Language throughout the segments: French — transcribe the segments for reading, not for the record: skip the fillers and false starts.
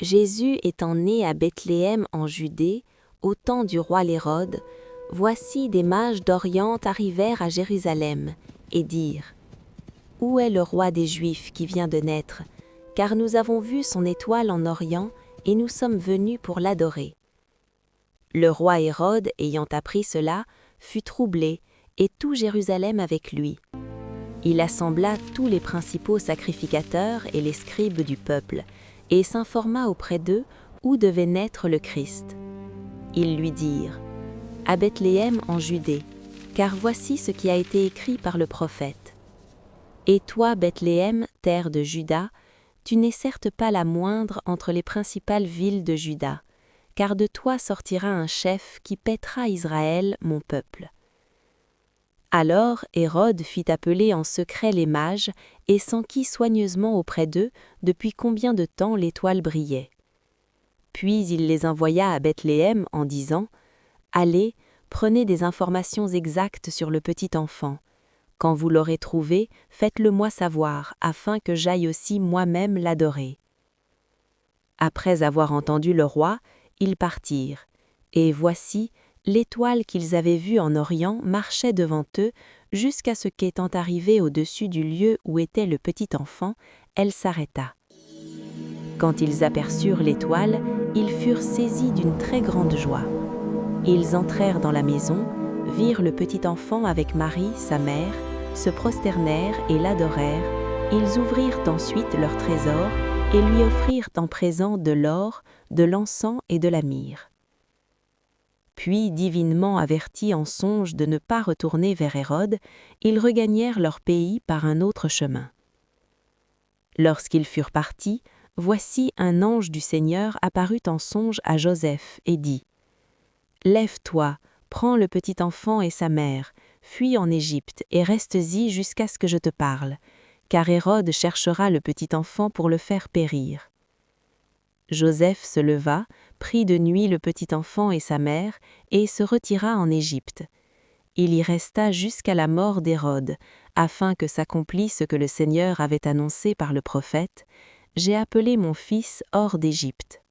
Jésus étant né à Bethléem en Judée, au temps du roi Hérode, voici des mages d'Orient arrivèrent à Jérusalem, et dirent : Où est le roi des Juifs qui vient de naître ? Car nous avons vu son étoile en Orient, et nous sommes venus pour l'adorer. Le roi Hérode, ayant appris cela, fut troublé, et tout Jérusalem avec lui. Il assembla tous les principaux sacrificateurs et les scribes du peuple, et s'informa auprès d'eux où devait naître le Christ. Ils lui dirent : À Bethléem en Judée, car voici ce qui a été écrit par le prophète. Et toi, Bethléem, terre de Juda, tu n'es certes pas la moindre entre les principales villes de Juda, car de toi sortira un chef qui paîtra Israël, mon peuple. Alors Hérode fit appeler en secret les mages et s'enquit soigneusement auprès d'eux depuis combien de temps l'étoile brillait. Puis il les envoya à Bethléem en disant : Allez, prenez des informations exactes sur le petit enfant. Quand vous l'aurez trouvé, faites-le-moi savoir, afin que j'aille aussi moi-même l'adorer. Après avoir entendu le roi, ils partirent, et voici, l'étoile qu'ils avaient vue en Orient marchait devant eux, jusqu'à ce qu'étant arrivée au-dessus du lieu où était le petit enfant, elle s'arrêta. Quand ils aperçurent l'étoile, ils furent saisis d'une très grande joie. Ils entrèrent dans la maison, virent le petit enfant avec Marie, sa mère, se prosternèrent et l'adorèrent. Ils ouvrirent ensuite leur trésor et lui offrirent en présent de l'or, de l'encens et de la myrrhe. Puis, divinement avertis en songe de ne pas retourner vers Hérode, ils regagnèrent leur pays par un autre chemin. Lorsqu'ils furent partis, voici un ange du Seigneur apparut en songe à Joseph et dit : Lève-toi, prends le petit enfant et sa mère, fuis en Égypte et reste-y jusqu'à ce que je te parle, car Hérode cherchera le petit enfant pour le faire périr. Joseph se leva, prit de nuit le petit enfant et sa mère, et se retira en Égypte. Il y resta jusqu'à la mort d'Hérode, afin que s'accomplisse ce que le Seigneur avait annoncé par le prophète : J'ai appelé mon fils hors d'Égypte.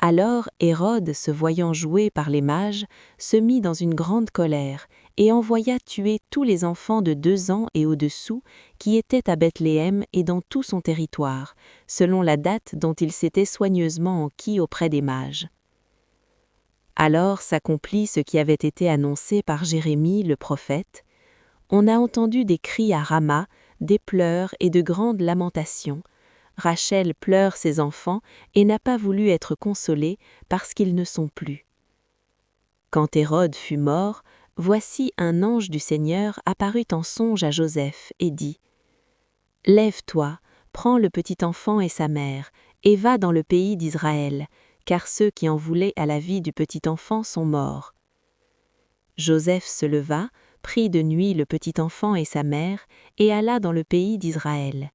Alors Hérode, se voyant joué par les mages, se mit dans une grande colère, et envoya tuer tous les enfants de 2 ans et au-dessous qui étaient à Bethléem et dans tout son territoire, selon la date dont il s'était soigneusement enquis auprès des mages. Alors s'accomplit ce qui avait été annoncé par Jérémie le prophète. On a entendu des cris à Rama, des pleurs et de grandes lamentations. Rachel pleure ses enfants et n'a pas voulu être consolée parce qu'ils ne sont plus. Quand Hérode fut mort, voici un ange du Seigneur apparut en songe à Joseph et dit : Lève-toi, prends le petit enfant et sa mère, et va dans le pays d'Israël, car ceux qui en voulaient à la vie du petit enfant sont morts. Joseph se leva, prit de nuit le petit enfant et sa mère, et alla dans le pays d'Israël.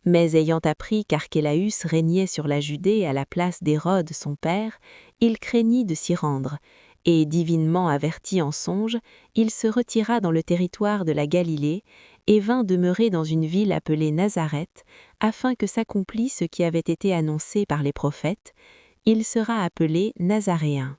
Mais ayant appris qu'Archélaüs régnait sur la Judée à la place d'Hérode son père, il craignit de s'y rendre, et divinement averti en songe, il se retira dans le territoire de la Galilée et vint demeurer dans une ville appelée Nazareth, afin que s'accomplisse ce qui avait été annoncé par les prophètes : il sera appelé Nazaréen.